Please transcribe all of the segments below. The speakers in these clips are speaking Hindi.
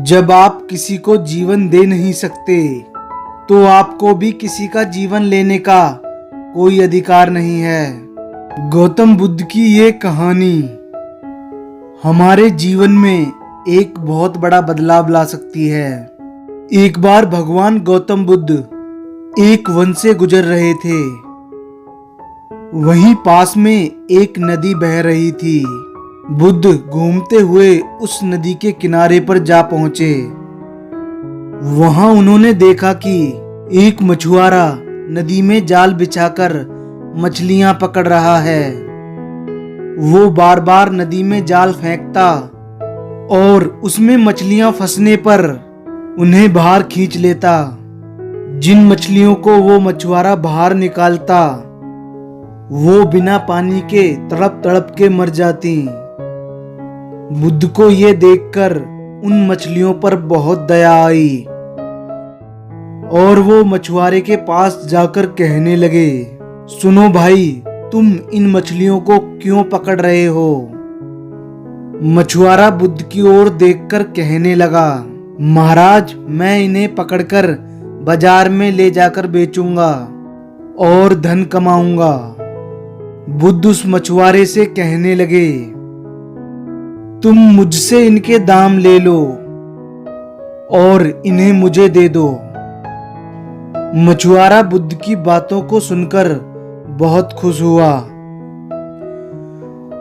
जब आप किसी को जीवन दे नहीं सकते तो आपको भी किसी का जीवन लेने का कोई अधिकार नहीं है। गौतम बुद्ध की ये कहानी हमारे जीवन में एक बहुत बड़ा बदलाव ला सकती है। एक बार भगवान गौतम बुद्ध एक वन से गुजर रहे थे। वहीं पास में एक नदी बह रही थी। बुद्ध घूमते हुए उस नदी के किनारे पर जा पहुंचे। वहां उन्होंने देखा कि एक मछुआरा नदी में जाल बिछाकर मछलियां पकड़ रहा है। वो बार बार नदी में जाल फेंकता और उसमें मछलियां फंसने पर उन्हें बाहर खींच लेता। जिन मछलियों को वो मछुआरा बाहर निकालता वो बिना पानी के तड़प तड़प के मर जाती। बुद्ध को ये देखकर उन मछलियों पर बहुत दया आई और वो मछुआरे के पास जाकर कहने लगे, सुनो भाई, तुम इन मछलियों को क्यों पकड़ रहे हो? मछुआरा बुद्ध की ओर देखकर कहने लगा, महाराज, मैं इन्हें पकड़कर बाजार में ले जाकर बेचूंगा और धन कमाऊंगा। बुद्ध उस मछुआरे से कहने लगे, तुम मुझसे इनके दाम ले लो और इन्हें मुझे दे दो। मछुआरा बुद्ध की बातों को सुनकर बहुत खुश हुआ।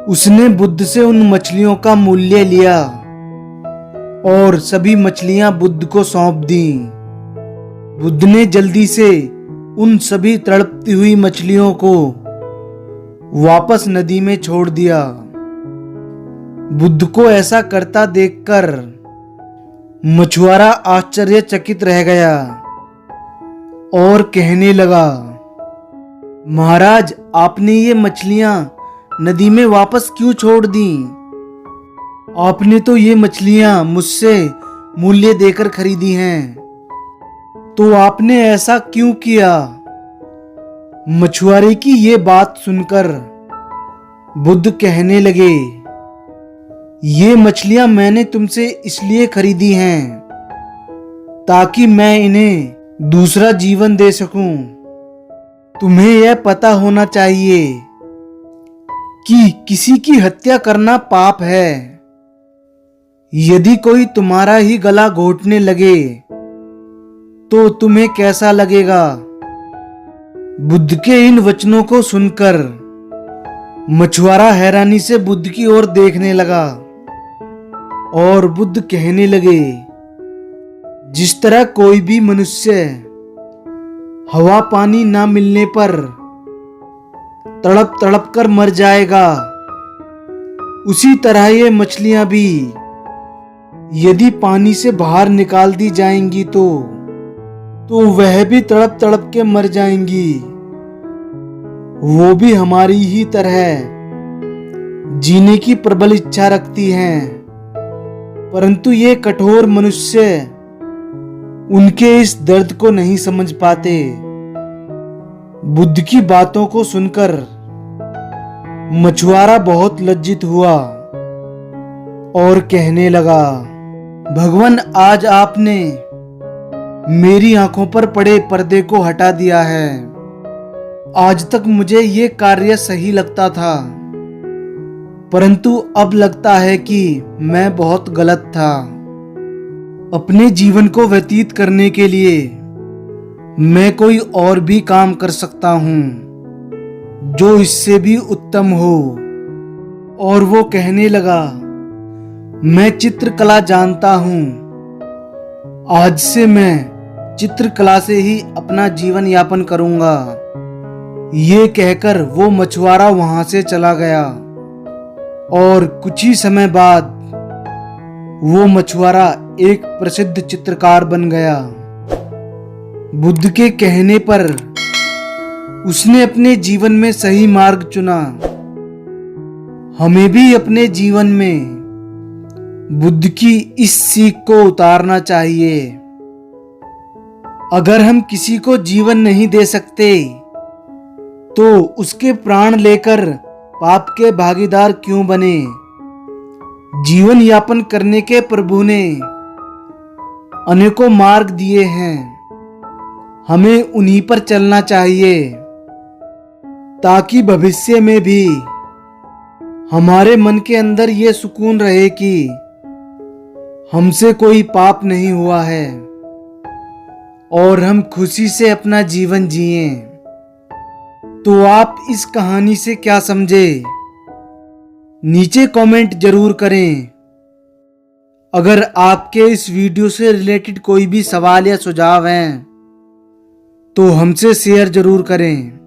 उसने बुद्ध से उन मछलियों का मूल्य लिया और सभी मछलियां बुद्ध को सौंप दी। बुद्ध ने जल्दी से उन सभी तड़पती हुई मछलियों को वापस नदी में छोड़ दिया। बुद्ध को ऐसा करता देखकर मछुआरा आश्चर्यचकित रह गया और कहने लगा, महाराज, आपने ये मछलियां नदी में वापस क्यों छोड़ दी? आपने तो ये मछलियां मुझसे मूल्य देकर खरीदी हैं, तो आपने ऐसा क्यों किया? मछुआरे की ये बात सुनकर बुद्ध कहने लगे, ये मछलियां मैंने तुमसे इसलिए खरीदी हैं ताकि मैं इन्हें दूसरा जीवन दे सकूं। तुम्हें यह पता होना चाहिए कि किसी की हत्या करना पाप है। यदि कोई तुम्हारा ही गला घोंटने लगे तो तुम्हें कैसा लगेगा? बुद्ध के इन वचनों को सुनकर मछुआरा हैरानी से बुद्ध की ओर देखने लगा और बुद्ध कहने लगे, जिस तरह कोई भी मनुष्य हवा पानी ना मिलने पर तड़प तड़प कर मर जाएगा, उसी तरह ये मछलियां भी यदि पानी से बाहर निकाल दी जाएंगी तो वह भी तड़प तड़प के मर जाएंगी। वो भी हमारी ही तरह जीने की प्रबल इच्छा रखती हैं, परंतु ये कठोर मनुष्य उनके इस दर्द को नहीं समझ पाते। बुद्ध की बातों को सुनकर मछुआरा बहुत लज्जित हुआ और कहने लगा, भगवान, आज आपने मेरी आंखों पर पड़े पर्दे को हटा दिया है। आज तक मुझे ये कार्य सही लगता था, परंतु अब लगता है कि मैं बहुत गलत था। अपने जीवन को व्यतीत करने के लिए मैं कोई और भी काम कर सकता हूं जो इससे भी उत्तम हो। और वो कहने लगा, मैं चित्रकला जानता हूं। आज से मैं चित्रकला से ही अपना जीवन यापन करूंगा। ये कहकर वो मछुआरा वहां से चला गया और कुछ ही समय बाद वो मछुआरा एक प्रसिद्ध चित्रकार बन गया। बुद्ध के कहने पर उसने अपने जीवन में सही मार्ग चुना। हमें भी अपने जीवन में बुद्ध की इस सीख को उतारना चाहिए। अगर हम किसी को जीवन नहीं दे सकते तो उसके प्राण लेकर पाप के भागीदार क्यों बने? जीवन यापन करने के प्रभु ने अनेकों मार्ग दिए हैं, हमें उन्हीं पर चलना चाहिए ताकि भविष्य में भी हमारे मन के अंदर ये सुकून रहे कि हमसे कोई पाप नहीं हुआ है और हम खुशी से अपना जीवन जिएं। तो आप इस कहानी से क्या समझे, नीचे कमेंट जरूर करें। अगर आपके इस वीडियो से रिलेटेड कोई भी सवाल या सुझाव हैं तो हमसे शेयर जरूर करें।